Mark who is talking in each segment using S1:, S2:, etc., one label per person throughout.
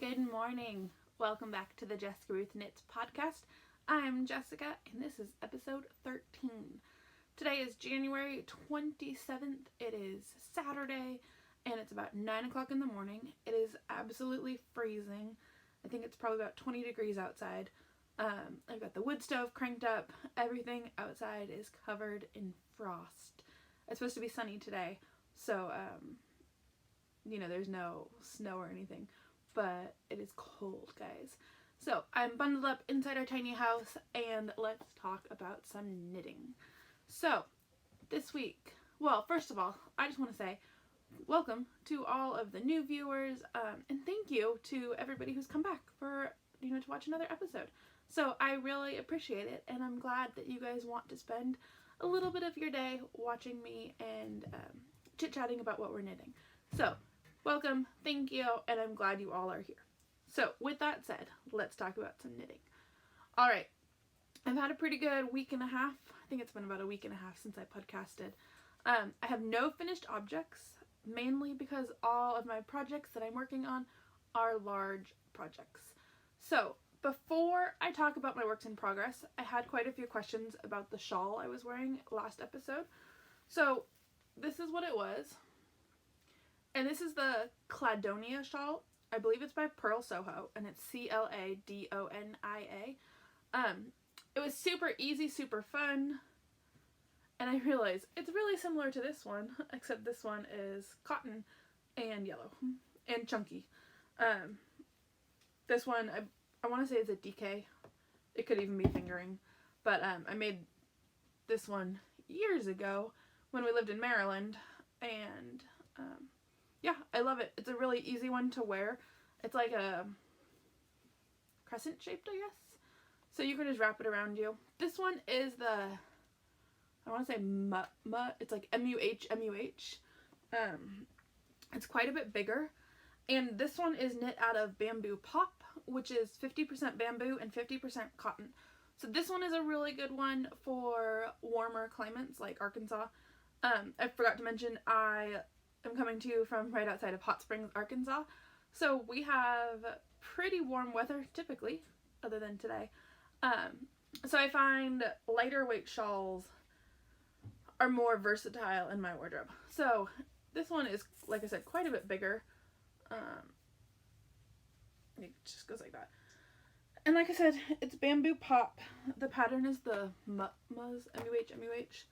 S1: Good morning. Welcome back to the Jessica Ruth Knits podcast. I'm Jessica and this is episode 13. Today is January 27th. It is Saturday and it's about 9 o'clock in the morning. It is absolutely freezing. I think it's probably about 20 degrees outside. I've got the wood stove cranked up. Everything outside is covered in frost. It's supposed to be sunny today, so there's no snow or anything, but it is cold, guys. So I'm bundled up inside our tiny house and let's talk about some knitting. So this week, well, first of all, I just want to say welcome to all of the new viewers, and thank you to everybody who's come back for, to watch another episode. So I really appreciate it, and I'm glad that you guys want to spend a little bit of your day watching me and chit-chatting about what we're knitting. So welcome, thank you, and I'm glad you all are here. So with that said, let's talk about some knitting. Alright, I've had a pretty good week and a half. I think it's been about a week and a half since I podcasted. I have no finished objects, mainly because all of my projects that I'm working on are large projects. So before I talk about my works in progress, I had quite a few questions about the shawl I was wearing last episode. So this is what it was. And this is the Cladonia shawl. I believe it's by Purl Soho, and it's Cladonia. It was super easy, super fun, and I realized it's really similar to this one, except this one is cotton and yellow and chunky. This one, I want to say is a DK. It could even be fingering, but I made this one years ago when we lived in Maryland, and yeah, I love it. It's a really easy one to wear. It's like a crescent shaped, I guess. So you can just wrap it around you. This one is the, I want to say it's like MUH. It's quite a bit bigger. And this one is knit out of bamboo pop, which is 50% bamboo and 50% cotton. So this one is a really good one for warmer climates like Arkansas. I forgot to mention I'm coming to you from right outside of Hot Springs, Arkansas. So we have pretty warm weather typically, other than today. So I find lighter weight shawls are more versatile in my wardrobe. So this one is, like I said, quite a bit bigger. It just goes like that. And like I said, it's bamboo pop. The pattern is the MUH.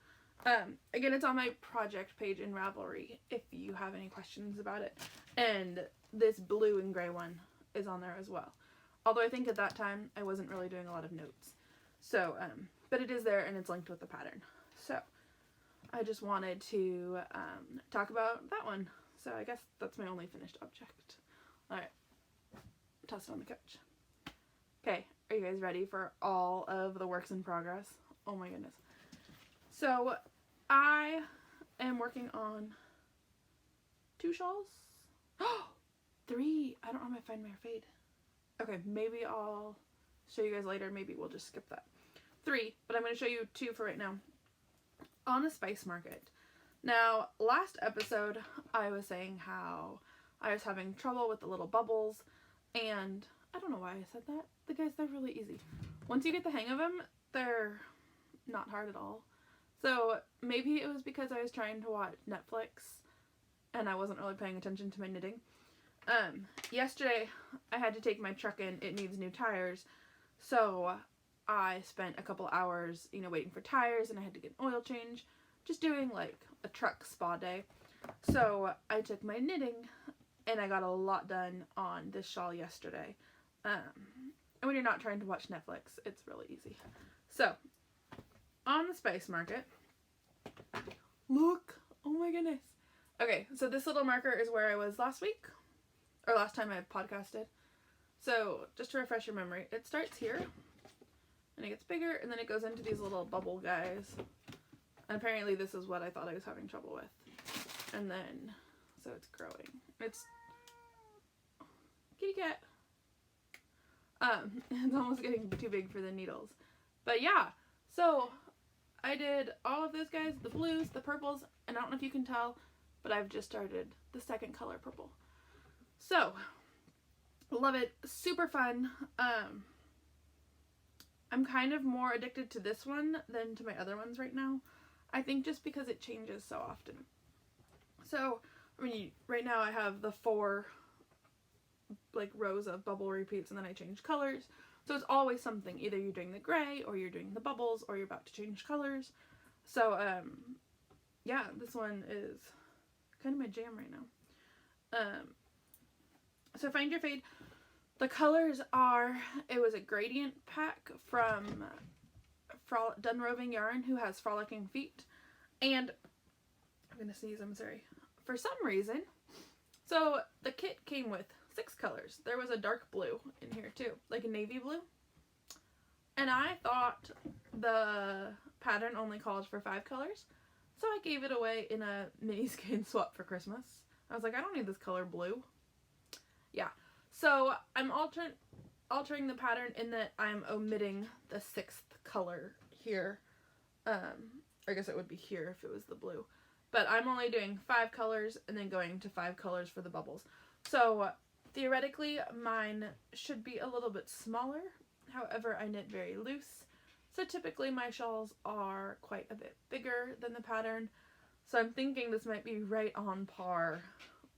S1: Again, it's on my project page in Ravelry if you have any questions about it. And this blue and gray one is on there as well. Although I think at that time I wasn't really doing a lot of notes. So, but it is there and it's linked with the pattern. So, I just wanted to talk about that one. So I guess that's my only finished object. Alright, toss it on the couch. Okay, are you guys ready for all of the works in progress? Oh my goodness. So, I am working on 2 shawls. 3! I don't know if I find my fade. Okay, maybe I'll show you guys later. Maybe we'll just skip that. 3, but I'm going to show you 2 for right now. On a spice market. Now, last episode, I was saying how I was having trouble with the little bubbles, and I don't know why I said that. The guys, they're really easy. Once you get the hang of them, they're not hard at all. So maybe it was because I was trying to watch Netflix and I wasn't really paying attention to my knitting. Yesterday I had to take my truck in. It needs new tires. So I spent a couple hours, waiting for tires, and I had to get an oil change. Just doing like a truck spa day. So I took my knitting and I got a lot done on this shawl yesterday. And when you're not trying to watch Netflix, it's really easy. So on the spice market, look, oh my goodness. Okay, so this little marker is where I was last week, or last time I podcasted. So just to refresh your memory, it starts here, and it gets bigger, and then it goes into these little bubble guys. And apparently this is what I thought I was having trouble with. And then, so it's growing. It's, kitty cat. It's almost getting too big for the needles. But yeah, so I did all of those guys, the blues, the purples, and I don't know if you can tell, but I've just started the second color, purple. So Love it. Super fun. I'm kind of more addicted to this one than to my other ones right now. I think just because it changes so often. So, I mean, right now I have the 4 like rows of bubble repeats, and then I change colors. So it's always something. Either you're doing the gray, or you're doing the bubbles, or you're about to change colors. So, yeah, this one is kind of my jam right now. So Find Your Fade. The colors are, it was a gradient pack from Done Roving Yarn, who has Frolicking Feet. And, I'm going to sneeze, I'm sorry. For some reason, so the kit came with 6 colors. There was a dark blue in here too, like a navy blue. And I thought the pattern only called for 5 colors. So I gave it away in a mini skein swap for Christmas. I was like, I don't need this color blue. Yeah. So I'm altering the pattern in that I'm omitting the 6th color here. I guess it would be here if it was the blue. But I'm only doing 5 colors and then going to 5 colors for the bubbles. So theoretically mine should be a little bit smaller. However, I knit very loose. So typically my shawls are quite a bit bigger than the pattern. So I'm thinking this might be right on par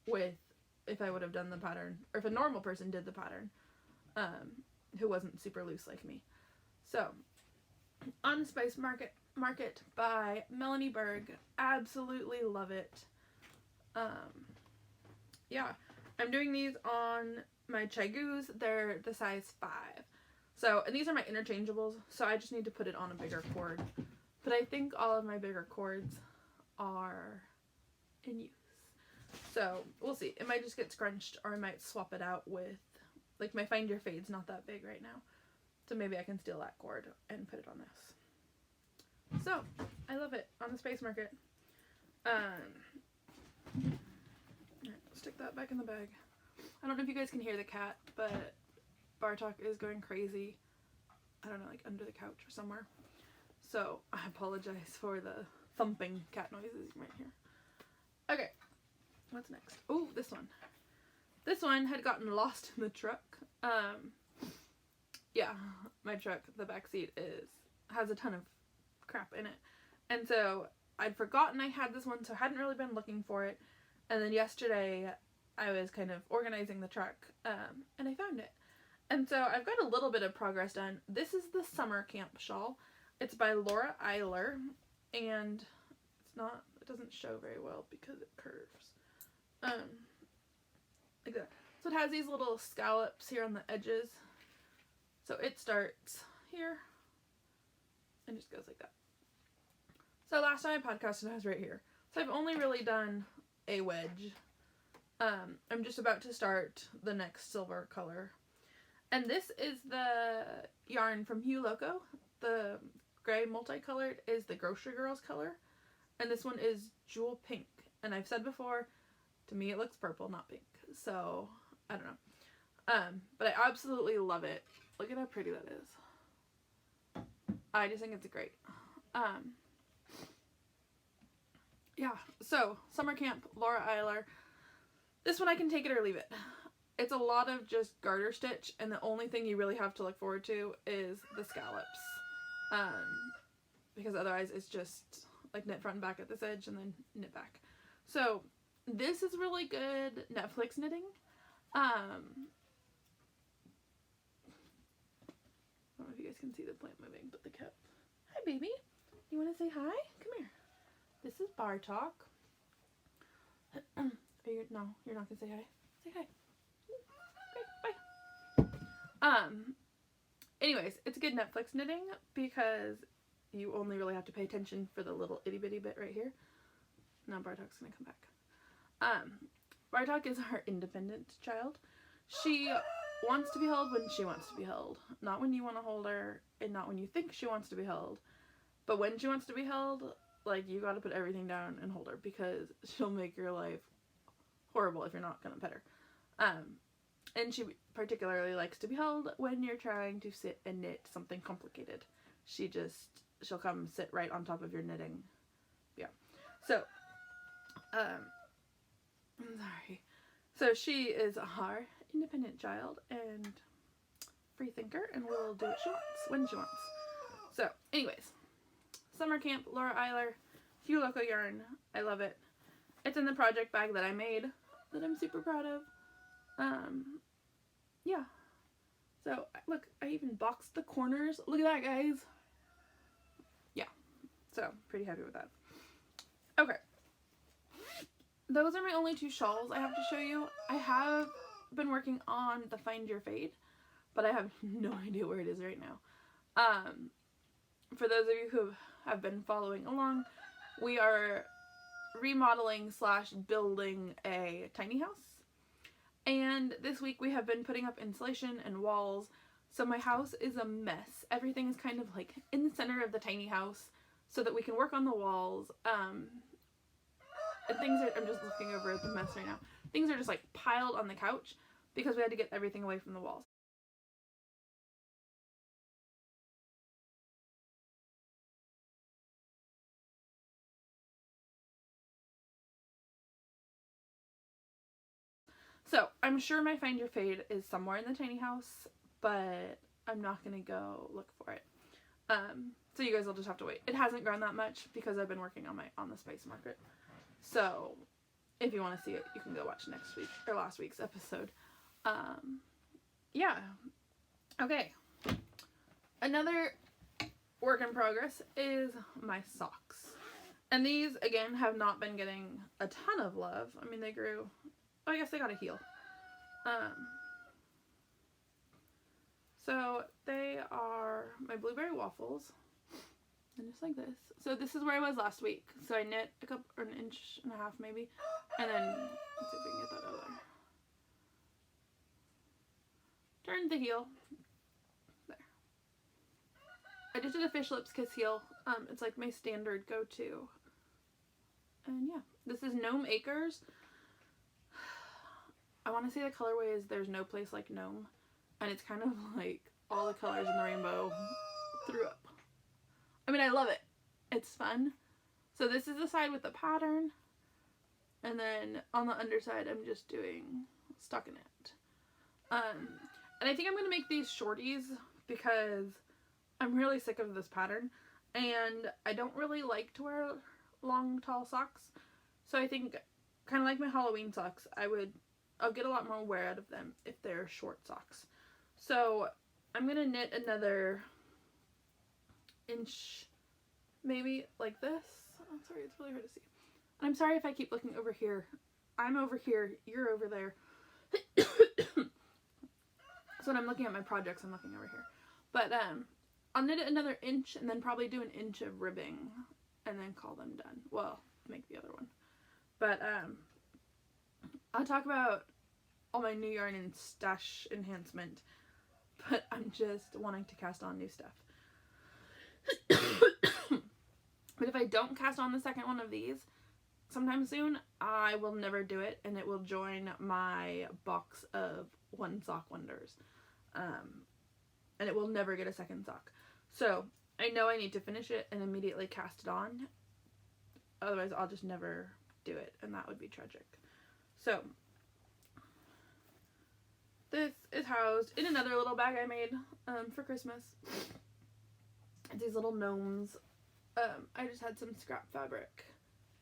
S1: with if I would have done the pattern, or if a normal person did the pattern, who wasn't super loose like me. So, On Spice Market by Melanie Berg. Absolutely love it. Yeah, I'm doing these on my Chagoos. They're the size 5. So, and these are my interchangeables, so I just need to put it on a bigger cord. But I think all of my bigger cords are in use. So, we'll see. It might just get scrunched, or I might swap it out with, like, my Find Your Fade's not that big right now. So maybe I can steal that cord and put it on this. So, I love it. On the Spice Market. Stick that back in the bag. I don't know if you guys can hear the cat, but Bartok is going crazy. I don't know, like under the couch or somewhere. So, I apologize for the thumping cat noises you might hear. Okay. What's next? Oh, this one. This one had gotten lost in the truck. Yeah, my truck, the back seat has a ton of crap in it. And so I'd forgotten I had this one, so I hadn't really been looking for it. And then yesterday I was kind of organizing the truck, and I found it. And so I've got a little bit of progress done. This is the Summer Camp Shawl. It's by Laura Eiler, and it doesn't show very well because it curves. Like that. So it has these little scallops here on the edges. So it starts here and just goes like that. So last time I podcasted, it was right here. So I've only really done a wedge. I'm just about to start the next silver color. And this is the yarn from Hue Loco. The gray multicolored is the Grocery Girls color. And this one is Jewel Pink. And I've said before, to me it looks purple, not pink. So, I don't know. But I absolutely love it. Look at how pretty that is. I just think it's great. Yeah, so, Summer Camp, Laura Eiler. This one I can take it or leave it. It's a lot of just garter stitch, and the only thing you really have to look forward to is the scallops. Because otherwise it's just like knit front and back at this edge and then knit back. So, this is really good Netflix knitting. I don't know if you guys can see the plant moving, but the cat. Hi, baby. You want to say hi? Come here. This is Bartok. No, you're not gonna say hi. Say hi. Okay, bye. Anyways, it's good Netflix knitting because you only really have to pay attention for the little itty bitty bit right here. Now Bartok's gonna come back. Bartok is our independent child. She wants to be held when she wants to be held. Not when you want to hold her, and not when you think she wants to be held. But when she wants to be held, like, you gotta put everything down and hold her, because she'll make your life horrible if you're not gonna pet her. And she particularly likes to be held when you're trying to sit and knit something complicated. She'll come sit right on top of your knitting. Yeah. So, I'm sorry. So she is our independent child and free thinker, and will do what she wants when she wants. So, anyways, summer camp, Laura Eiler, Hugh Loco yarn. I love it. It's in the project bag that I made that I'm super proud of. Yeah. So, look, I even boxed the corners. Look at that, guys. Yeah. So, pretty happy with that. Okay. Those are my only 2 shawls I have to show you. I have been working on the Find Your Fade, but I have no idea where it is right now. For those of you who have been following along, we are remodeling / building a tiny house. And this week we have been putting up insulation and walls. So my house is a mess. Everything is kind of like in the center of the tiny house so that we can work on the walls. And things are, I'm just looking over at the mess right now. Things are just like piled on the couch because we had to get everything away from the walls. So, I'm sure my Find Your Fade is somewhere in the tiny house, but I'm not going to go look for it. So you guys will just have to wait. It hasn't grown that much because I've been working on the spice market. So, if you want to see it, you can go watch next week, or last week's episode. Yeah. Okay. Another work in progress is my socks. And these, again, have not been getting a ton of love. I mean, they grew... I guess they got a heel. So they are my blueberry waffles, and just like this. So this is where I was last week. So I knit a couple, or 1.5 inches maybe, and then let's see if we can get that out there. Turned the heel. There. I just did a fish lips kiss heel. It's like my standard go-to. And yeah, this is Gnome Acres. I want to say the colorway is There's No Place Like Gnome, and it's kind of like all the colors in the rainbow threw up. I mean, I love it. It's fun. So this is the side with the pattern, and then on the underside I'm just doing stockinette. And I think I'm going to make these shorties because I'm really sick of this pattern, and I don't really like to wear long, tall socks. So I think, kind of like my Halloween socks, I'll get a lot more wear out of them if they're short socks. So I'm going to knit another 1 inch, maybe like this. I'm sorry, it's really hard to see. And I'm sorry if I keep looking over here. I'm over here, you're over there. So when I'm looking at my projects, I'm looking over here. But I'll knit it another 1 inch and then probably do 1 inch of ribbing and then call them done. Well, make the other one. But I'll talk about all my new yarn and stash enhancement, but I'm just wanting to cast on new stuff. But if I don't cast on the second one of these sometime soon, I will never do it, and it will join my box of One Sock Wonders. And it will never get a second sock. So I know I need to finish it and immediately cast it on. Otherwise, I'll just never do it, and that would be tragic. So this is housed in another little bag I made for Christmas. It's these little gnomes. I just had some scrap fabric.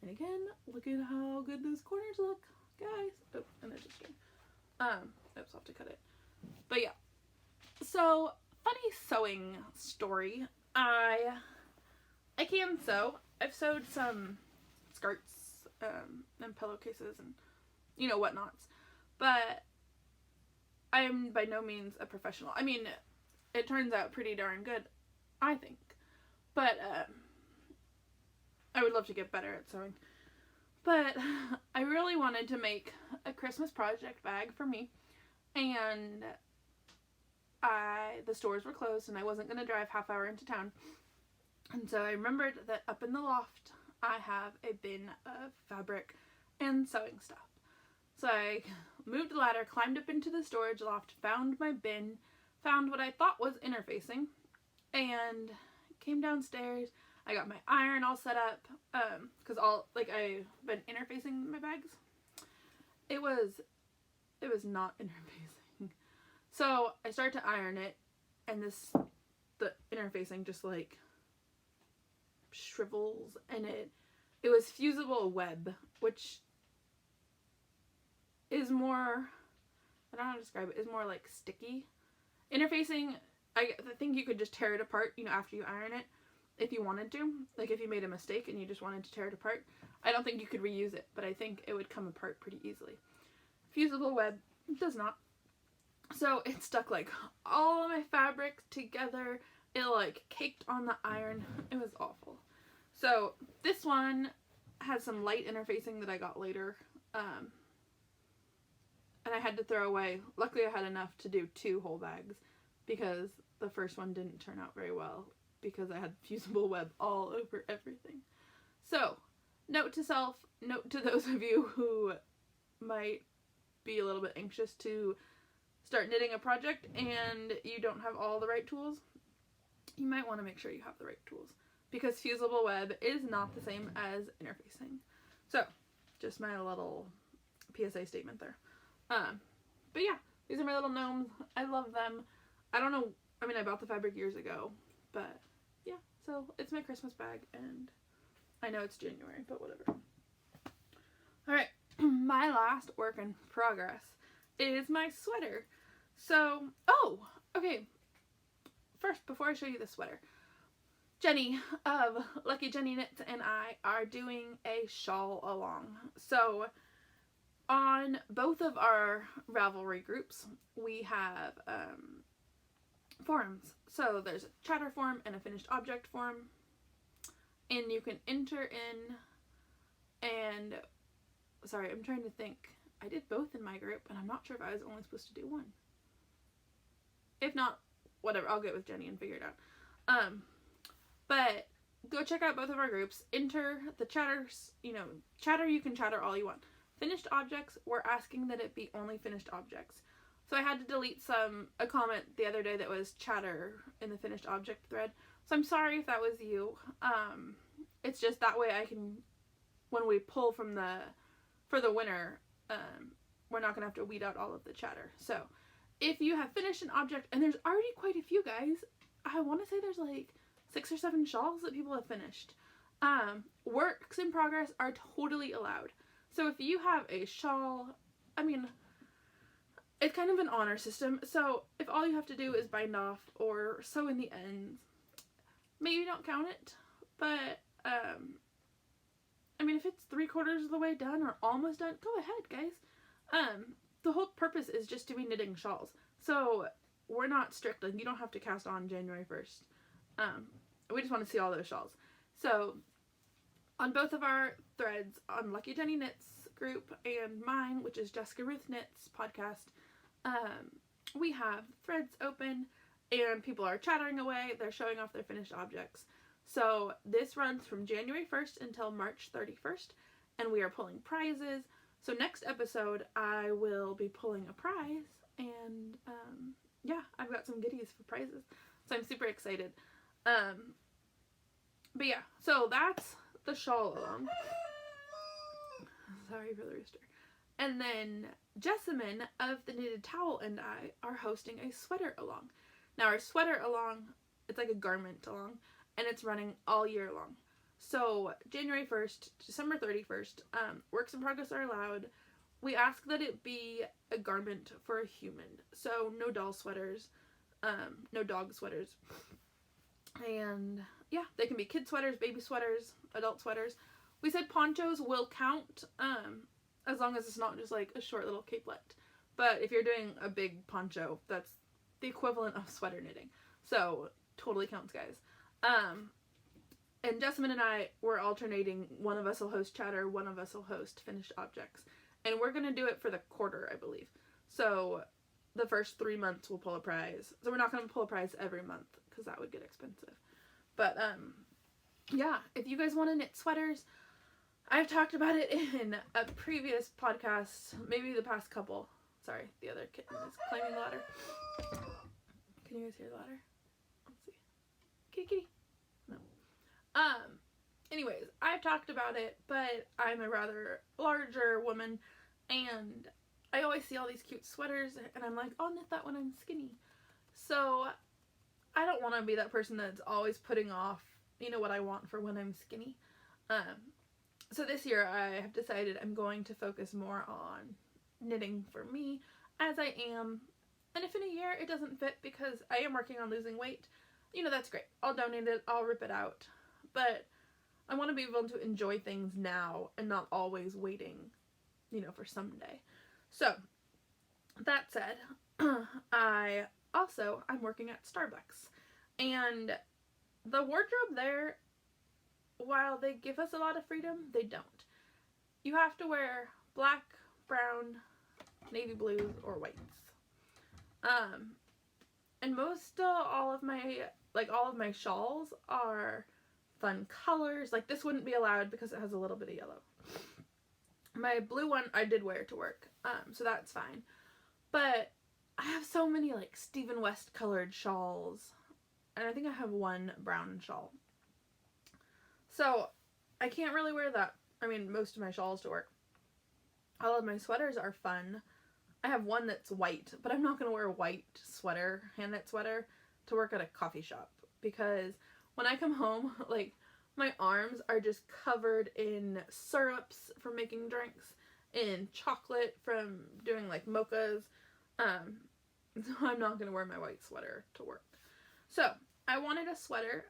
S1: And again, look at how good those corners look, guys. Oh, and they're just string. Oops, I'll have to cut it. But yeah. So, funny sewing story. I can sew. I've sewed some skirts and pillowcases and, you know, whatnots. But I'm by no means a professional. I mean, it turns out pretty darn good, I think. But I would love to get better at sewing. But I really wanted to make a Christmas project bag for me. And the stores were closed and I wasn't going to drive half hour into town. And so I remembered that up in the loft I have a bin of fabric and sewing stuff. So I moved the ladder, climbed up into the storage loft, found my bin, found what I thought was interfacing, and came downstairs. I got my iron all set up, because I've been interfacing my bags. It was not interfacing. So I start to iron it, and the interfacing just like shrivels, and it was fusible web, which is more, I don't know how to describe it, is more like sticky. Interfacing, I think you could just tear it apart, after you iron it, if you wanted to. Like if you made a mistake and you just wanted to tear it apart. I don't think you could reuse it, but I think it would come apart pretty easily. Fusible web does not. So it stuck like all of my fabric together. It like caked on the iron. It was awful. So this one has some light interfacing that I got later. And I had to throw away. Luckily I had enough to do 2 whole bags, because the first one didn't turn out very well because I had fusible web all over everything. So, note to self, note to those of you who might be a little bit anxious to start knitting a project and you don't have all the right tools, you might want to make sure you have the right tools, because fusible web is not the same as interfacing. So, just my little PSA statement there. But yeah, these are my little gnomes. I love them. I don't know, I bought the fabric years ago, but yeah, so it's my Christmas bag, and I know it's January, but whatever. Alright, my last work in progress is my sweater. So, okay, first, before I show you the sweater, Jenny of Lucky Jenny Knits and I are doing a shawl along. So, on both of our Ravelry groups, we have forums. So there's a chatter forum and a finished object forum, and you can enter in, and sorry, I'm trying to think. I did both in my group, and I'm not sure if I was only supposed to do one. If not, whatever, I'll get with Jenny and figure it out. But go check out both of our groups. Enter the chatters, chatter, you can chatter all you want. Finished objects, we're asking that it be only finished objects. So I had to delete a comment the other day that was chatter in the finished object thread. So I'm sorry if that was you. It's just that way I can, when we pull for the winner, we're not going to have to weed out all of the chatter. So if you have finished an object, and there's already quite a few, guys. I want to say there's like 6 or 7 shawls that people have finished. Works in progress are totally allowed. So if you have a shawl, it's kind of an honor system. So if all you have to do is bind off or sew in the ends, maybe don't count it. But, if it's 3/4 of the way done or almost done, go ahead, guys. The whole purpose is just to be knitting shawls. So we're not strict. Like, you don't have to cast on January 1st. We just want to see all those shawls. So on both of our threads, on Lucky Jenny Knits group and mine, which is Jessica Ruth Knits podcast, we have threads open and people are chattering away. They're showing off their finished objects. So this runs from January 1st until March 31st, and we are pulling prizes. So next episode, I will be pulling a prize, and yeah, I've got some goodies for prizes. So I'm super excited. But yeah, so that's the shawl along. Sorry for the rooster. And then Jessamine of the Knitted Towel and I are hosting a sweater along. Now our sweater along, it's like a garment along, and it's running all year long. So January 1st, December 31st, works in progress are allowed. We ask that it be a garment for a human. So no doll sweaters, no dog sweaters. And yeah, they can be kid sweaters, baby sweaters, adult sweaters. We said ponchos will count, as long as it's not just like a short little capelet. But if you're doing a big poncho, that's the equivalent of sweater knitting. So totally counts, guys. And Jessamine and I, we're alternating. One of us will host chatter, one of us will host finished objects. And we're going to do it for the quarter, I believe. So the first 3 months we'll pull a prize. So we're not going to pull a prize every month, because that would get expensive. But, yeah, if you guys want to knit sweaters, I've talked about it in a previous podcast, maybe the past couple. Sorry, the other kitten is climbing the ladder. Can you guys hear the ladder? Let's see. Kitty, kitty. No. Anyways, I've talked about it, but I'm a rather larger woman, and I always see all these cute sweaters and I'm like, I'll knit that when I'm skinny. So I don't want to be that person that's always putting off, what I want for when I'm skinny. So this year I have decided I'm going to focus more on knitting for me as I am. And if in a year it doesn't fit because I am working on losing weight, that's great. I'll donate it, I'll rip it out. But I want to be able to enjoy things now and not always waiting, for someday. So, that said, I'm working at Starbucks. And the wardrobe there, while they give us a lot of freedom, they don't. You have to wear black, brown, navy blues, or whites. And all of my shawls are fun colors. Like, this wouldn't be allowed because it has a little bit of yellow. My blue one I did wear to work, so that's fine. But I have so many, like, Stephen West colored shawls, and I think I have one brown shawl. So, I can't really wear most of my shawls to work. All of my sweaters are fun. I have one that's white, but I'm not going to wear a white sweater, hand-knit sweater, to work at a coffee shop, because when I come home, like, my arms are just covered in syrups from making drinks, in chocolate from doing, like, mochas. So I'm not going to wear my white sweater to work. So I wanted a sweater,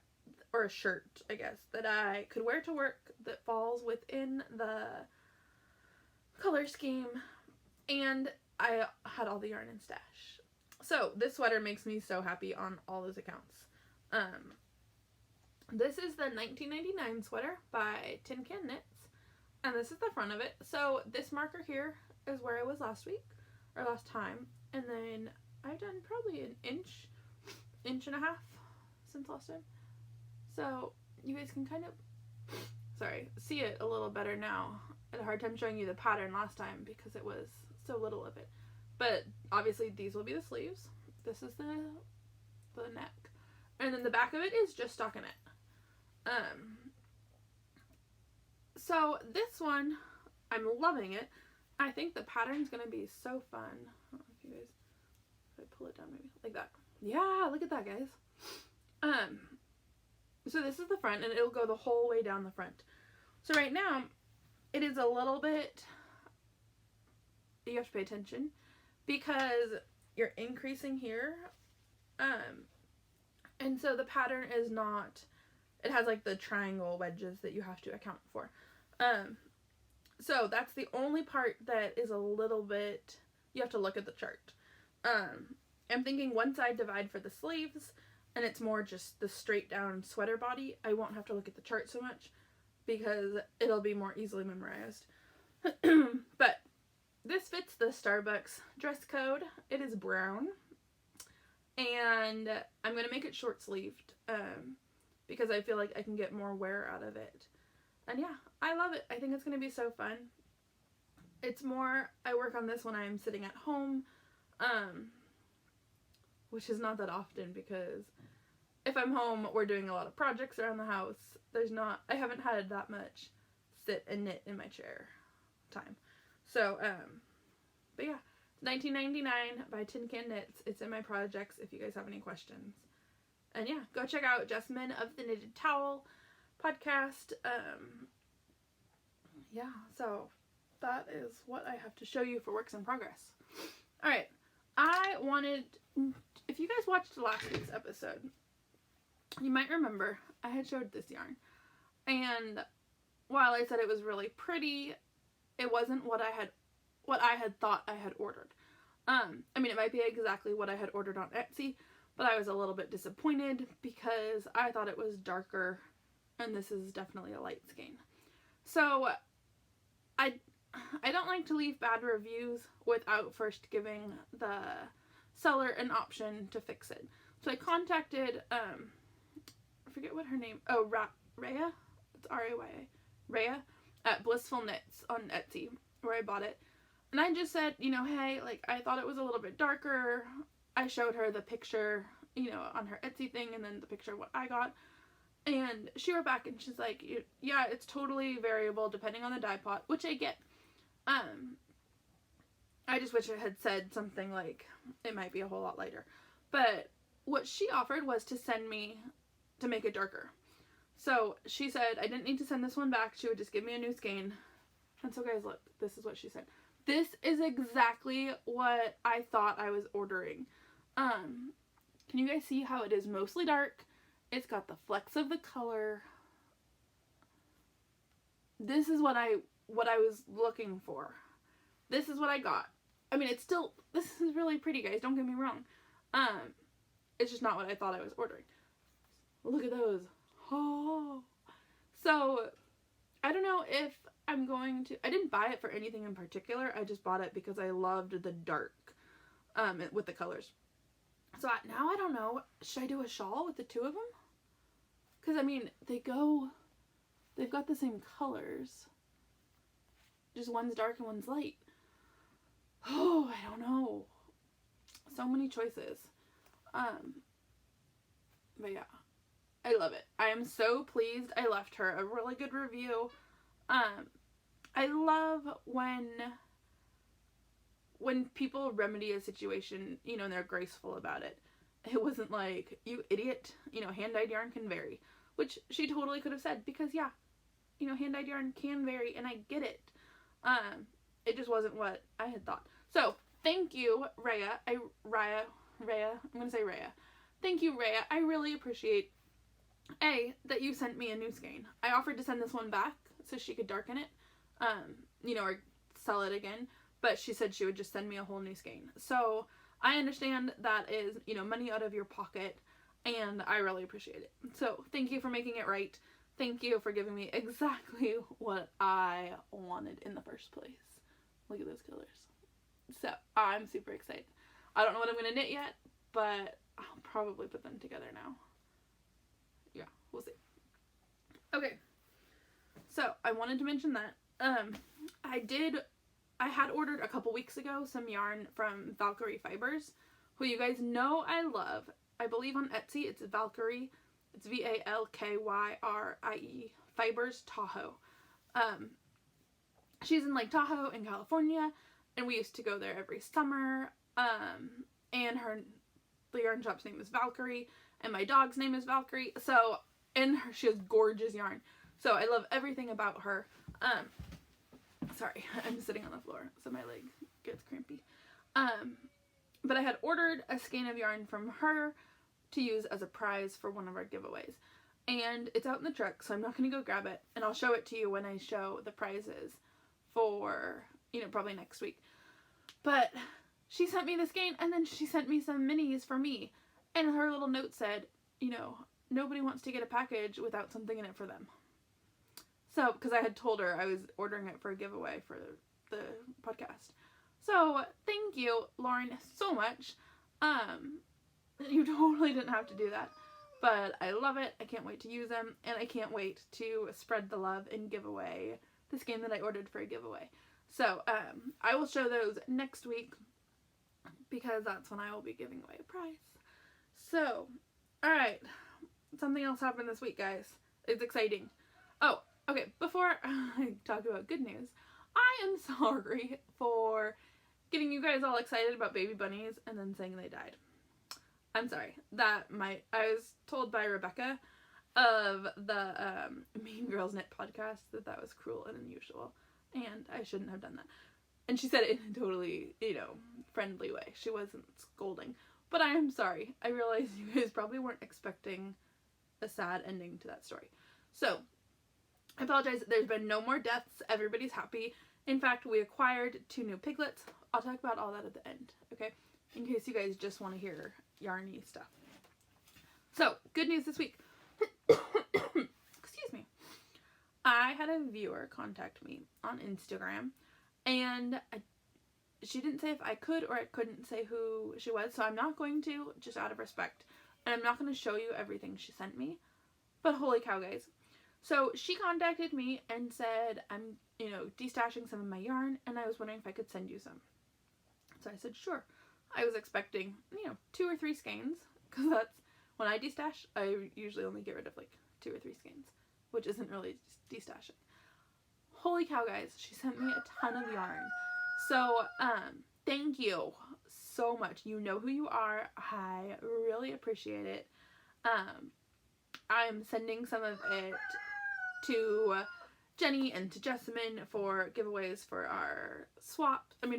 S1: or a shirt, I guess, that I could wear to work that falls within the color scheme, and I had all the yarn in stash. So this sweater makes me so happy on all those accounts. This is the $19.99 sweater by Tin Can Knits, and this is the front of it. So this marker here is where I was last time, and then I've done probably an inch and a half since last time. So you guys can kind of, see it a little better now. I had a hard time showing you the pattern last time because it was so little of it. But obviously these will be the sleeves. This is the neck. And then the back of it is just stockinette. So this one, I'm loving it. I think the pattern's gonna be so fun. I don't know if you guys, if I pull it down maybe, like that. Yeah, look at that, guys. So this is the front, and it'll go the whole way down the front. So right now, it is a little bit, you have to pay attention, because you're increasing here, and so the pattern is not, it has like the triangle wedges that you have to account for. So that's the only part that is a little bit, you have to look at the chart. I'm thinking one side divide for the sleeves, and it's more just the straight down sweater body. I won't have to look at the chart so much because it'll be more easily memorized. But this fits the Starbucks dress code. It is brown, and I'm going to make it short sleeved because I feel like I can get more wear out of it. And yeah, I love it. I think it's going to be so fun. It's more, I work on this when I'm sitting at home, which is not that often because if I'm home, we're doing a lot of projects around the house. I haven't had that much sit and knit in my chair time. So, but yeah, $19.99 by Tin Can Knits. It's in my projects if you guys have any questions. And yeah, go check out Jessamine of the Knitted Towel podcast. Yeah, so that is what I have to show you for works in progress. Alright, if you guys watched last week's episode, you might remember I had showed this yarn. And while I said it was really pretty, it wasn't what I had thought I had ordered. It might be exactly what I had ordered on Etsy, but I was a little bit disappointed because I thought it was darker, and this is definitely a light skein. So I don't like to leave bad reviews without first giving the seller an option to fix it. So I contacted, I forget what her name, Rhea? It's R-A-Y-A. Rhea at Blissful Knits on Etsy, where I bought it. And I just said, hey, like, I thought it was a little bit darker. I showed her the picture, on her Etsy thing, and then the picture of what I got. And she wrote back, and she's like, yeah, it's totally variable depending on the dye pot, which I get. I just wish it had said something like, it might be a whole lot lighter. But what she offered was to send me, to make it darker. So she said I didn't need to send this one back. She would just give me a new skein. And so guys, look, this is what she said. This is exactly what I thought I was ordering. Can you guys see how it is mostly dark? It's got the flecks of the color. This is what I was looking for. This is what I got. I mean, it's still, this is really pretty, guys. Don't get me wrong. It's just not what I thought I was ordering. Look at those. Oh. So, I don't know if I'm going to, I didn't buy it for anything in particular. I just bought it because I loved the dark, with the colors. So now I don't know. Should I do a shawl with the two of them? Because, I mean, they've got the same colors. Just one's dark and one's light. Oh, I don't know. So many choices. But yeah, I love it. I am so pleased. I left her a really good review. I love when people remedy a situation, you know, and they're graceful about it. It wasn't like, you idiot, you know, hand-dyed yarn can vary. Which she totally could have said, because yeah, you know, hand-dyed yarn can vary, and I get it. It just wasn't what I had thought. So, thank you, Rhea. I'm gonna say Rhea. Thank you, Rhea. I really appreciate, that you sent me a new skein. I offered to send this one back so she could darken it, you know, or sell it again, but she said she would just send me a whole new skein. So, I understand that is, you know, money out of your pocket, and I really appreciate it. So, thank you for making it right. Thank you for giving me exactly what I wanted in the first place. Look at those colors. So, I'm super excited. I don't know what I'm going to knit yet, but I'll probably put them together now. Yeah, we'll see. Okay. So, I wanted to mention that. I had ordered a couple weeks ago some yarn from Valkyrie Fibers, who you guys know I love. I believe on Etsy it's Valkyrie. It's Valkyrie Fibers Tahoe. She's in Lake Tahoe in California, and we used to go there every summer. And the yarn shop's name is Valkyrie, and my dog's name is Valkyrie. So, and she has gorgeous yarn. So I love everything about her. Sorry, I'm sitting on the floor, so my leg gets crampy. But I had ordered a skein of yarn from her to use as a prize for one of our giveaways. And it's out in the truck, so I'm not going to go grab it. And I'll show it to you when I show the prizes for, you know, probably next week. But she sent me the skein, and then she sent me some minis for me. And her little note said, you know, nobody wants to get a package without something in it for them. So, because I had told her I was ordering it for a giveaway for the podcast. So, thank you, Lauren, so much. You totally didn't have to do that. But I love it. I can't wait to use them. And I can't wait to spread the love and give away the skein that I ordered for a giveaway. So, I will show those next week, because that's when I will be giving away a prize. So, alright. Something else happened this week, guys. It's exciting. Oh, okay. Before I talk about good news, I am sorry for getting you guys all excited about baby bunnies and then saying they died. I'm sorry. I was told by Rebecca of the Mean Girls Knit podcast that was cruel and unusual, and I shouldn't have done that. And she said it in a totally, you know, friendly way. She wasn't scolding. But I am sorry. I realize you guys probably weren't expecting a sad ending to that story. So, I apologize. There's been no more deaths. Everybody's happy. In fact, we acquired 2 new piglets. I'll talk about all that at the end, okay? In case you guys just want to hear yarny stuff. So, good news this week. Excuse me. I had a viewer contact me on Instagram, and she didn't say if I could or I couldn't say who she was, so I'm not going to, just out of respect. And I'm not going to show you everything she sent me. But holy cow, guys. So, she contacted me and said, I'm, you know, destashing some of my yarn, and I was wondering if I could send you some. So I said, sure. I was expecting, you know, 2 or 3 skeins, because that's, when I destash, I usually only get rid of, like, 2 or 3 skeins, which isn't really destashing. Holy cow, guys, she sent me a ton of yarn. So, thank you so much. You know who you are. I really appreciate it. I'm sending some of it to Jenny and to Jessamine for giveaways for our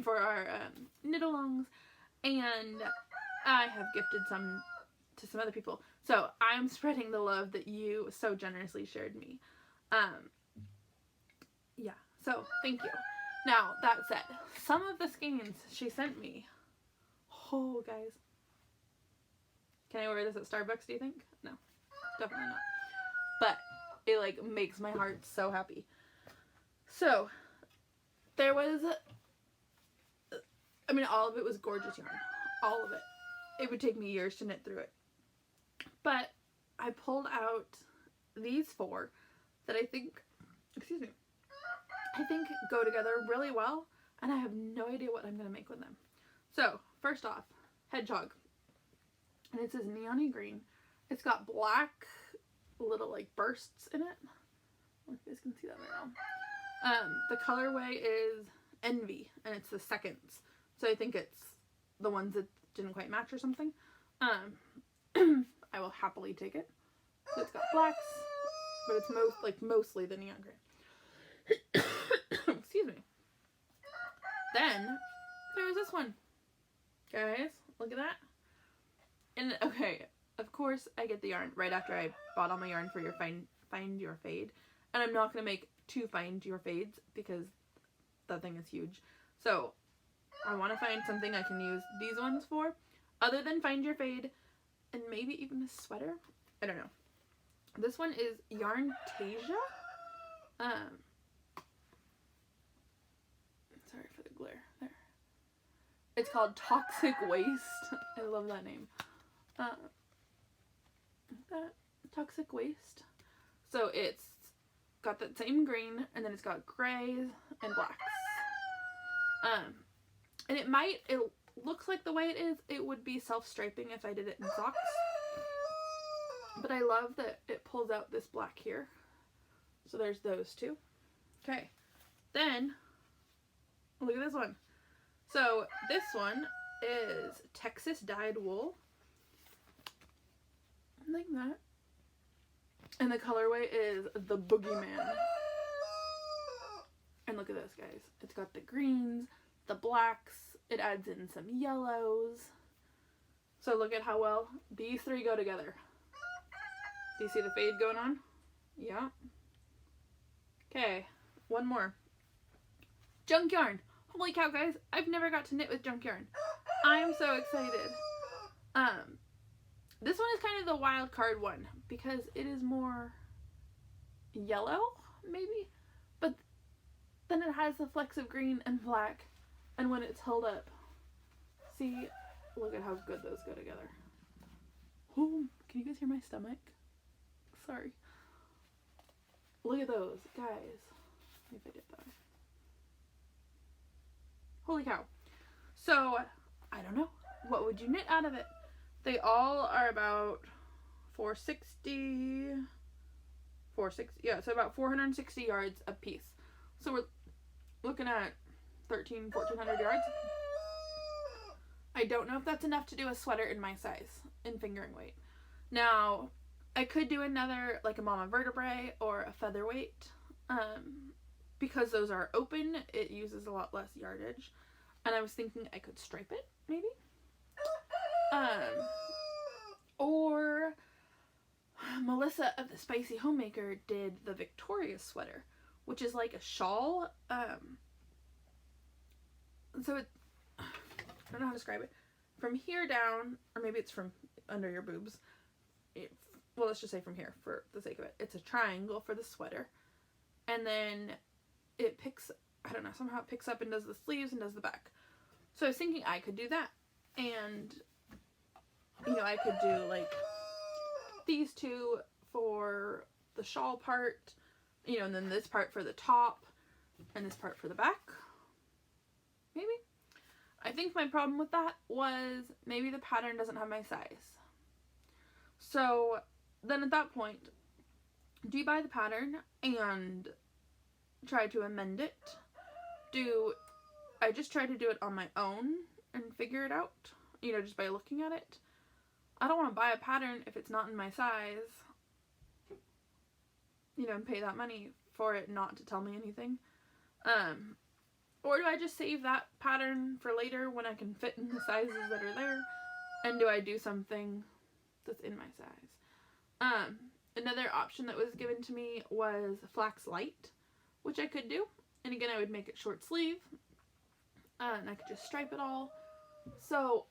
S1: for our knit-alongs, and I have gifted some to some other people. So I'm spreading the love that you so generously shared me. Yeah, so thank you. Now, that said, some of the skeins she sent me, oh guys, can I wear this at Starbucks, do you think? No, definitely not. But it like makes my heart so happy. So there was, all of it was gorgeous yarn. All of it. It would take me years to knit through it. But I pulled out these 4 that I think go together really well, and I have no idea what I'm going to make with them. So, first off, Hedgehog. And it says neon green. It's got black little like bursts in it. I don't know if you guys can see that very well. The colorway is Envy, and it's the seconds. So I think it's the ones that didn't quite match or something. I will happily take it. So it's got blacks, but it's mostly the neon green. Excuse me. Then there's this one. Guys, look at that. And okay, of course I get the yarn right after I bought all my yarn for your find your fade. And I'm not going to make 2 find your fades because that thing is huge. So I want to find something I can use these ones for other than find your fade, and maybe even a sweater. I don't know. This one is Yarntasia. Sorry for the glare. There. It's called Toxic Waste. I love that name. Toxic Waste. So it's got that same green, and then it's got grays and blacks. And it looks like the way it is, it would be self-striping if I did it in socks. But I love that it pulls out this black here. So there's those 2. Okay. Then, look at this one. So this one is Texas dyed wool. Like that. And the colorway is the Boogeyman. And look at this, guys. It's got the greens, the blacks, it adds in some yellows. So look at how well these 3 go together. Do you see the fade going on? Yeah. Okay, one more. Junk yarn. Holy cow, guys. I've never got to knit with junk yarn. I am so excited. This one is kind of the wild card one because it is more yellow, maybe? But then it has the flecks of green and black, and when it's held up, see, look at how good those go together. Oh, can you guys hear my stomach? Sorry. Look at those, guys. If I did that. Holy cow. So, I don't know. What would you knit out of it? They all are about 460, yeah, so about 460 yards a piece. So we're looking at 1,400 yards. I don't know if that's enough to do a sweater in my size, in fingering weight. Now, I could do another, like a mama vertebrae or a featherweight. Because those are open, it uses a lot less yardage. And I was thinking I could stripe it, maybe? Or Melissa of the Spicy Homemaker did the Victoria sweater, which is like a shawl. So it, I don't know how to describe it. From here down, or maybe it's from under your boobs. Well, let's just say from here for the sake of it. It's a triangle for the sweater. And then it picks, I don't know, somehow it picks up and does the sleeves and does the back. So I was thinking I could do that. And, you know, I could do like these 2 for the shawl part, you know, and then this part for the top and this part for the back. Maybe. I think my problem with that was maybe the pattern doesn't have my size. So then at that point, do you buy the pattern and try to amend it? Do I just try to do it on my own and figure it out, you know, just by looking at it. I don't want to buy a pattern if it's not in my size, you know, and pay that money for it not to tell me anything. Or do I just save that pattern for later when I can fit in the sizes that are there? And do I do something that's in my size? Another option that was given to me was flax light, which I could do. And again, I would make it short sleeve. And I could just stripe it all. So,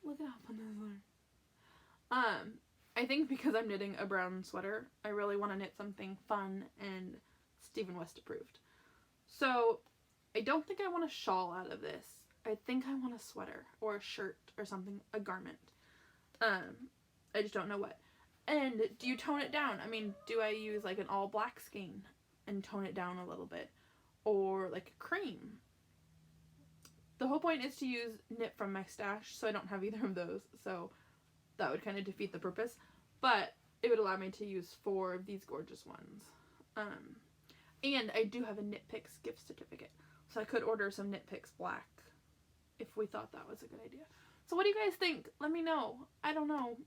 S1: look at how fun this is. I think because I'm knitting a brown sweater, I really want to knit something fun and Stephen West approved. So, I don't think I want a shawl out of this. I think I want a sweater or a shirt or something, a garment. I just don't know what. And do you tone it down? I mean, do I use like an all black skein and tone it down a little bit? Or like a cream? The whole point is to use knit from my stash, so I don't have either of those. So that would kind of defeat the purpose. But it would allow me to use 4 of these gorgeous ones. And I do have a Knit Picks gift certificate. So I could order some Knit Picks black if we thought that was a good idea. So what do you guys think? Let me know. I don't know.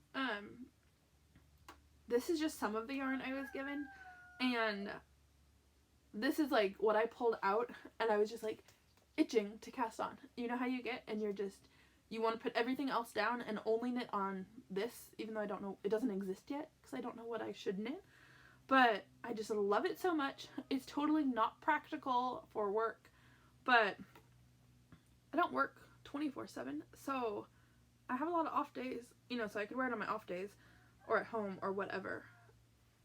S1: This is just some of the yarn I was given. And this is like what I pulled out. And I was just like itching to cast on. You know how you get and you want to put everything else down and only knit on this. Even though I don't know, it doesn't exist yet. Because I don't know what I should knit. But I just love it so much. It's totally not practical for work. But I don't work 24/7, so I have a lot of off days, you know, so I could wear it on my off days or at home or whatever.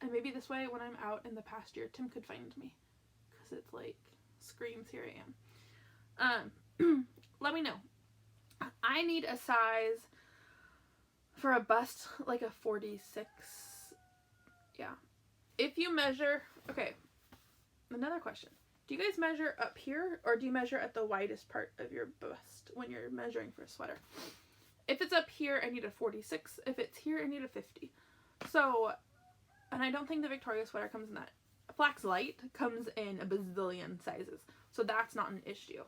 S1: And maybe this way when I'm out in the pasture, Tim could find me because it's like screams, here I am. Let me know. I need a size for a bust, like a 46. Yeah. If you measure, okay, another question. Do you guys measure up here or do you measure at the widest part of your bust when you're measuring for a sweater? If it's up here, I need a 46. If it's here, I need a 50. So, and I don't think the Victoria sweater comes in that. Flax light comes in a bazillion sizes. So that's not an issue.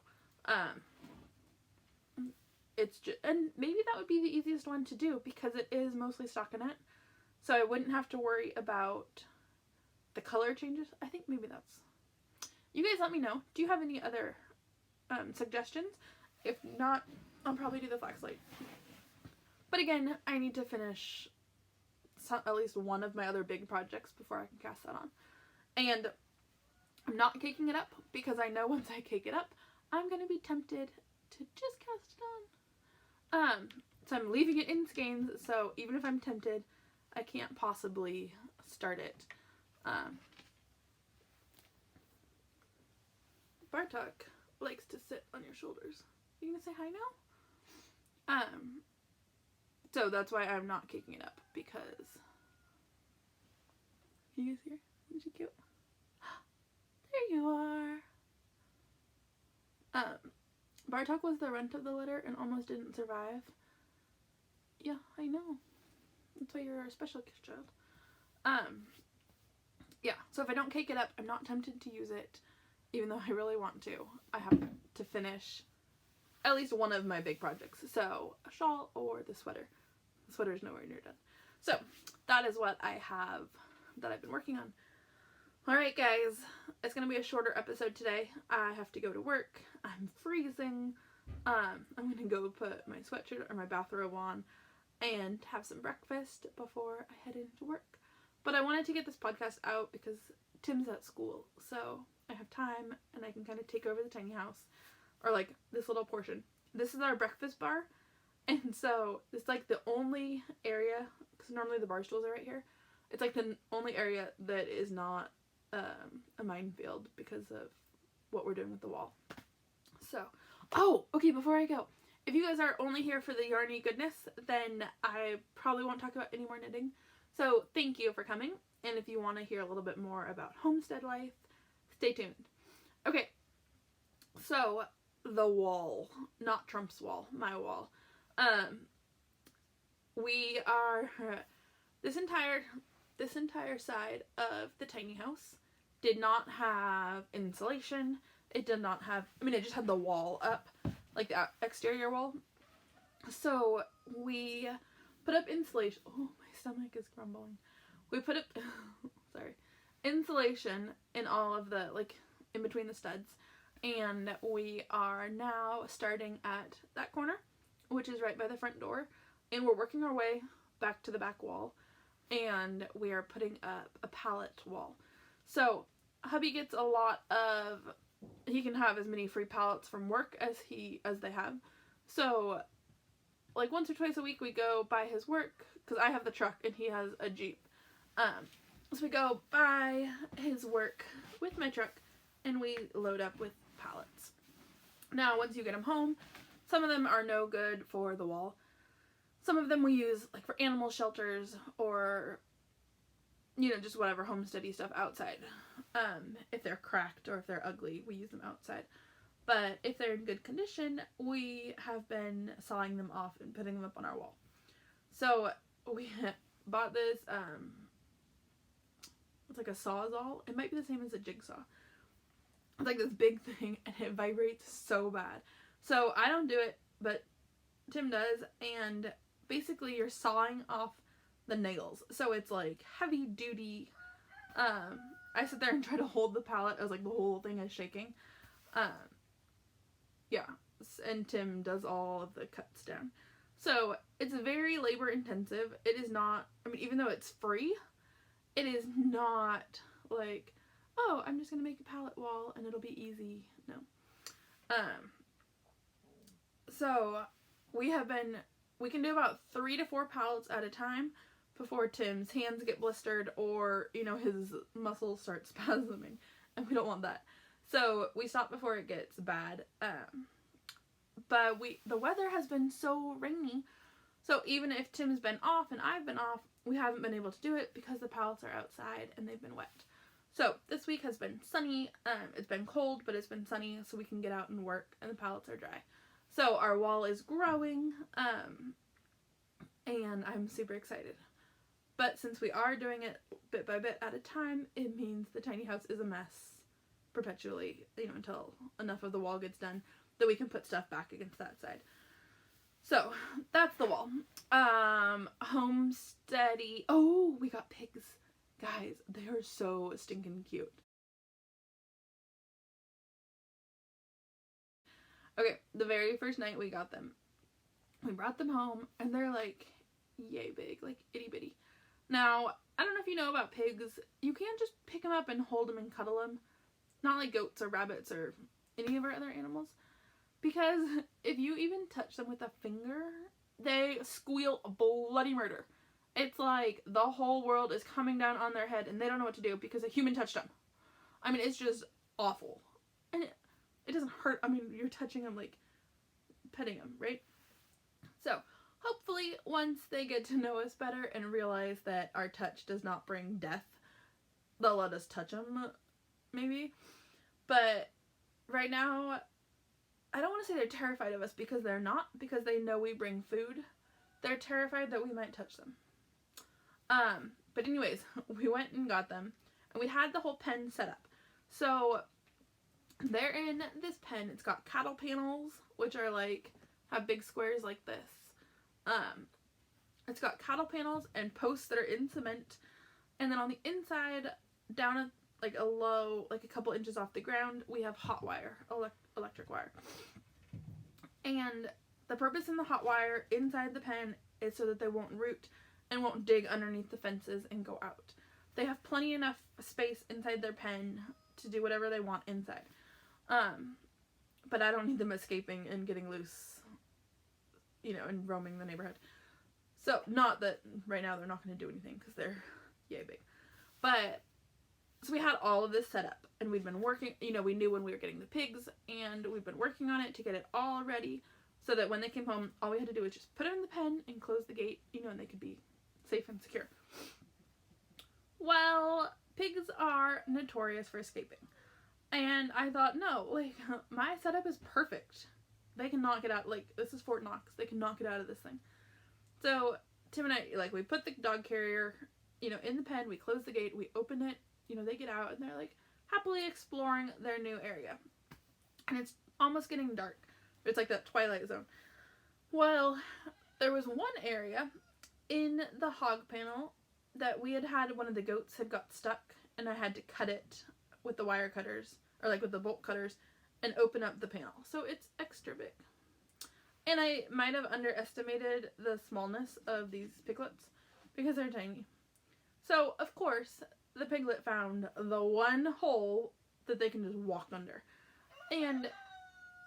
S1: It's just, and maybe that would be the easiest one to do because it is mostly stockinette. So I wouldn't have to worry about the color changes. I think maybe that's... You guys let me know. Do you have any other suggestions? If not, I'll probably do the flax light. But again, I need to finish at least one of my other big projects before I can cast that on. And I'm not caking it up because I know once I cake it up, I'm going to be tempted to just cast it on. So I'm leaving it in skeins, so even if I'm tempted, I can't possibly start it. Bartok likes to sit on your shoulders. You gonna say hi now? So that's why I'm not caking it up, because... You guys here? Isn't she cute? There you are! Bartok was the runt of the litter and almost didn't survive. Yeah, I know. That's why you're a special gift child. Yeah, so if I don't cake it up, I'm not tempted to use it. Even though I really want to, I have to finish at least one of my big projects. So, a shawl or the sweater. The sweater is nowhere near done. So, that is what I have that I've been working on. Alright guys, it's going to be a shorter episode today. I have to go to work. I'm freezing. I'm going to go put my sweatshirt or my bathrobe on and have some breakfast before I head into work. But I wanted to get this podcast out because Tim's at school, so I have time and I can kind of take over the tiny house, or like this little portion. This is our breakfast bar, and so it's like the only area, because normally the bar stools are right here. It's like the only area that is not a minefield because of what we're doing with the wall. So, oh, okay, before I go, if you guys are only here for the yarny goodness, then I probably won't talk about any more knitting. So thank you for coming, and if you want to hear a little bit more about homestead life, stay tuned. Okay, so the wall, not Trump's wall, my wall. We are, this entire side of the tiny house did not have insulation. it did not have, I mean, it just had the wall up, like the exterior wall. So we put up insulation. Oh, my stomach is grumbling. We put up, sorry, insulation in all of the, like, in between the studs. And we are now starting at that corner, which is right by the front door. And we're working our way back to the back wall. And we are putting up a pallet wall. So hubby gets a lot of, he can have as many free pallets from work as they have. So like once or twice a week we go by his work, because I have the truck and he has a Jeep. So we go by his work with my truck and we load up with pallets. Now once you get them home, some of them are no good for the wall. Some of them we use like for animal shelters or, you know, just whatever homesteady stuff outside. If they're cracked or if they're ugly, we use them outside. But if they're in good condition, we have been sawing them off and putting them up on our wall. So we bought this, it's like a sawzall. It might be the same as a jigsaw. It's like this big thing and it vibrates so bad. So I don't do it, but Tim does. And basically you're sawing off the nails. So it's like heavy duty. I sit there and try to hold the pallet as like the whole thing is shaking. Yeah, and Tim does all of the cuts down. So it's very labor intensive. It is not, I mean, even though it's free, it is not like, oh, I'm just gonna make a pallet wall and it'll be easy. No. So we can do about 3 to 4 pallets at a time before Tim's hands get blistered or, you know, his muscles start spasming, and we don't want that. So we stop before it gets bad. But the weather has been so rainy, so even if Tim's been off and I've been off, we haven't been able to do it because the pallets are outside and they've been wet. So this week has been sunny. It's been cold, but it's been sunny, so we can get out and work and the pallets are dry. So our wall is growing, and I'm super excited. But since we are doing it bit by bit at a time, it means the tiny house is a mess perpetually, you know, until enough of the wall gets done that we can put stuff back against that side. So that's the wall. Homesteady. Oh, we got pigs. Guys, they are so stinking cute. Okay, the very first night we got them, we brought them home and they're like yay big, like itty bitty. Now, I don't know if you know about pigs, you can't just pick them up and hold them and cuddle them. Not like goats or rabbits or any of our other animals. Because if you even touch them with a finger, they squeal bloody murder. It's like the whole world is coming down on their head and they don't know what to do because a human touched them. I mean, it's just awful. And it doesn't hurt. I mean, you're touching them, like petting them, right? So hopefully once they get to know us better and realize that our touch does not bring death, they'll let us touch them, maybe. But right now, I don't want to say they're terrified of us because they're not, because they know we bring food. They're terrified that we might touch them. But anyways, we went and got them and we had the whole pen set up. So they're in this pen. It's got cattle panels, which are like, have big squares like this. It's got cattle panels and posts that are in cement. And then on the inside, down at like a low, like a couple inches off the ground, we have hot wire, electric wire. And the purpose in the hot wire inside the pen is so that they won't root and won't dig underneath the fences and go out. They have plenty enough space inside their pen to do whatever they want inside. But I don't need them escaping and getting loose, you know, and roaming the neighborhood. So, not that right now they're not going to do anything because they're yay big. But, so we had all of this set up and we'd been working, you know, we knew when we were getting the pigs and we've been working on it to get it all ready so that when they came home, all we had to do was just put them in the pen and close the gate, you know, and they could be safe and secure. Well, pigs are notorious for escaping. And I thought, no, like, my setup is perfect. They cannot get out, like, this is Fort Knox. They cannot get out of this thing. So, Tim and I, like, we put the dog carrier, you know, in the pen, we close the gate, we open it, you know, they get out, and they're, like, happily exploring their new area. and it's almost getting dark. It's like that twilight zone. Well, there was one area in the hog panel that we had one of the goats had got stuck, and I had to cut it with the wire cutters, or like with the bolt cutters, and open up the panel. So it's extra big. And I might have underestimated the smallness of these piglets because they're tiny. So, of course, the piglet found the one hole that they can just walk under. And,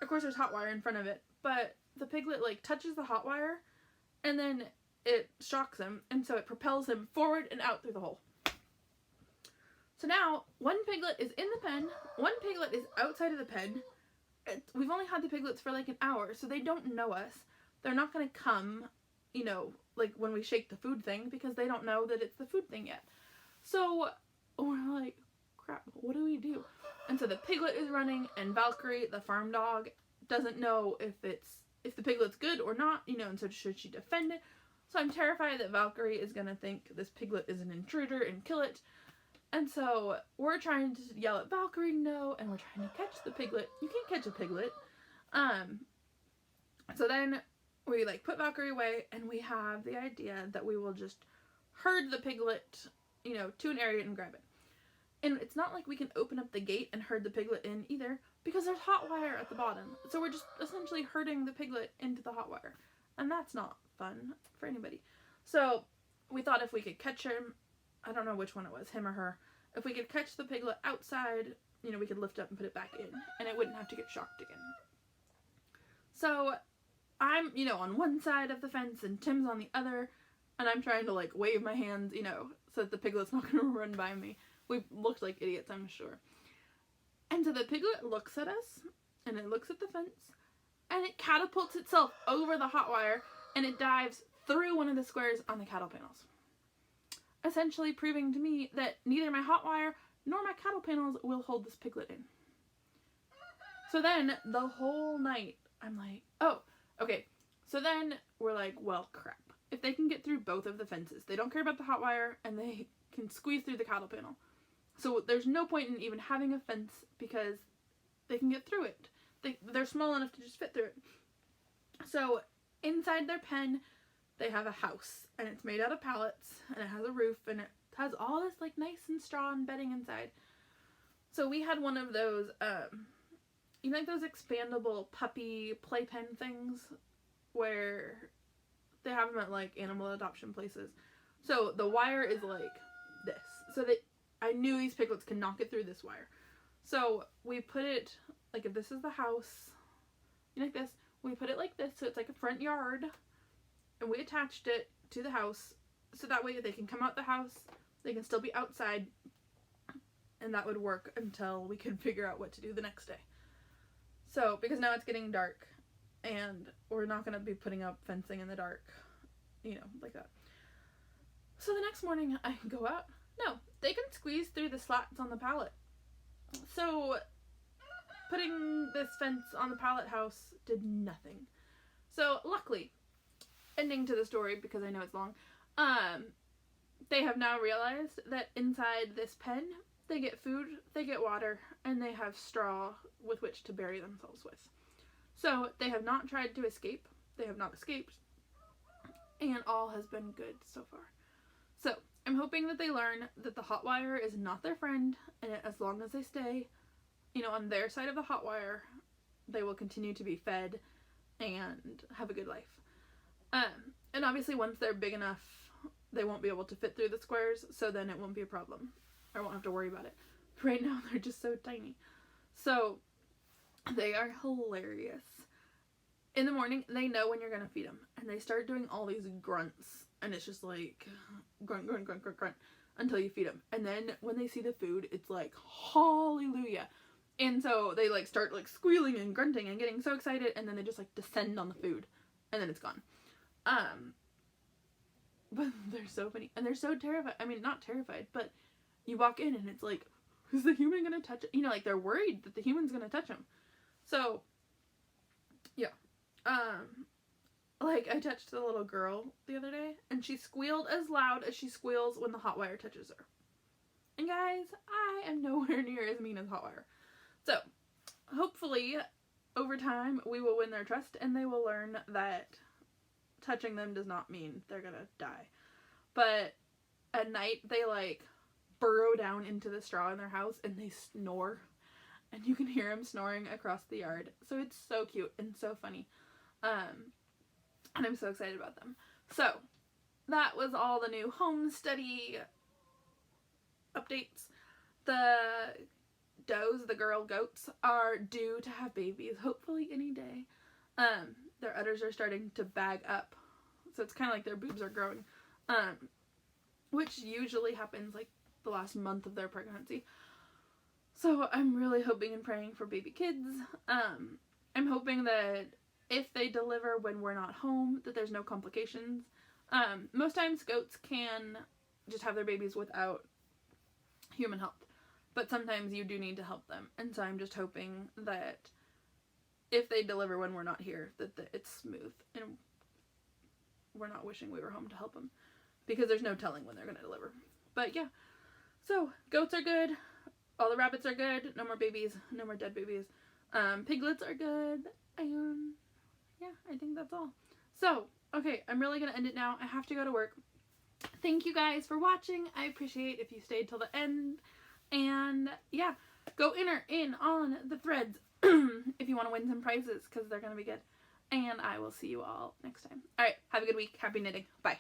S1: of course, there's hot wire in front of it, but the piglet, like, touches the hot wire, and then it shocks him, and so it propels him forward and out through the hole. So now, one piglet is in the pen, one piglet is outside of the pen. We've only had the piglets for like an hour, so they don't know us. They're not going to come, you know, like when we shake the food thing, because they don't know that it's the food thing yet. So we're like, crap, what do we do? And so the piglet is running, and Valkyrie, the farm dog, doesn't know if the piglet's good or not, you know, and so should she defend it? So I'm terrified that Valkyrie is going to think this piglet is an intruder and kill it. And so we're trying to yell at Valkyrie, no, and we're trying to catch the piglet. You can't catch a piglet. So then we like put Valkyrie away, and we have the idea that we will just herd the piglet, you know, to an area and grab it. And it's not like we can open up the gate and herd the piglet in either, because there's hot wire at the bottom. So we're just essentially herding the piglet into the hot wire. And that's not fun for anybody. So we thought if we could catch him, I don't know which one it was, him or her. If we could catch the piglet outside, you know, we could lift up and put it back in, and it wouldn't have to get shocked again. So I'm, you know, on one side of the fence, and Tim's on the other, and I'm trying to, like, wave my hands, you know, so that the piglet's not going to run by me. We looked like idiots, I'm sure. And so the piglet looks at us, and it looks at the fence, and it catapults itself over the hot wire, and it dives through one of the squares on the cattle panels. Essentially proving to me that neither my hot wire nor my cattle panels will hold this piglet in. So then, the whole night, I'm like, oh, okay. So then, we're like, well, crap. If they can get through both of the fences, they don't care about the hot wire, and they can squeeze through the cattle panel. So there's no point in even having a fence, because they can get through it. They're small enough to just fit through it. So, inside their pen, they have a house, and it's made out of pallets, and it has a roof, and it has all this, like, nice and straw and bedding inside. So we had one of those, you know, like those expandable puppy playpen things, where they have them at, like, animal adoption places. So the wire is like this. So that I knew these piglets could not get through this wire. So we put it, like, if this is the house, you know, like this, we put it like this, so it's like a front yard. And we attached it to the house, so that way they can come out the house, they can still be outside, and that would work until we could figure out what to do the next day. So, because now it's getting dark, and we're not going to be putting up fencing in the dark, you know, like that. So the next morning, I go out. No, they can squeeze through the slats on the pallet. So, putting this fence on the pallet house did nothing. So, luckily, ending to the story, because I know it's long, they have now realized that inside this pen, they get food, they get water, and they have straw with which to bury themselves with. So they have not tried to escape, they have not escaped, and all has been good so far. So I'm hoping that they learn that the hot wire is not their friend, and as long as they stay, you know, on their side of the hot wire, they will continue to be fed and have a good life. And obviously once they're big enough, they won't be able to fit through the squares, so then it won't be a problem. I won't have to worry about it. Right now, they're just so tiny. So, they are hilarious. In the morning, they know when you're going to feed them, and they start doing all these grunts, and it's just like, grunt, grunt, grunt, grunt, grunt, until you feed them. And then, when they see the food, it's like, hallelujah. And so, they like start like squealing and grunting and getting so excited, and then they just like descend on the food, and then it's gone. But they're so funny, and they're so terrified. I mean, not terrified, but you walk in and it's like, is the human gonna touch it? You know, like they're worried that the human's gonna touch them. So, yeah. Like I touched the little girl the other day, and she squealed as loud as she squeals when the hot wire touches her. And guys, I am nowhere near as mean as hot wire. So, hopefully over time, we will win their trust and they will learn that touching them does not mean they're gonna die. But at night, they like burrow down into the straw in their house and they snore. And you can hear them snoring across the yard. So it's so cute and so funny. And I'm so excited about them. So that was all the new home study updates. The does, the girl goats, are due to have babies, hopefully any day. Their udders are starting to bag up, so it's kind of like their boobs are growing, which usually happens like the last month of their pregnancy. So I'm really hoping and praying for baby kids. I'm hoping that if they deliver when we're not home, that there's no complications. Most times goats can just have their babies without human help, but sometimes you do need to help them, and so I'm just hoping that if they deliver when we're not here, that it's smooth and we're not wishing we were home to help them, because there's no telling when they're going to deliver. But yeah, so goats are good, all the rabbits are good, no more babies, no more dead babies, piglets are good, and yeah, I think that's all. So, okay, I'm really going to end it now. I have to go to work. Thank you guys for watching. I appreciate if you stayed till the end. And yeah, go enter in on the threads if you want to win some prizes, because they're going to be good. And I will see you all next time. Alright, have a good week. Happy knitting. Bye.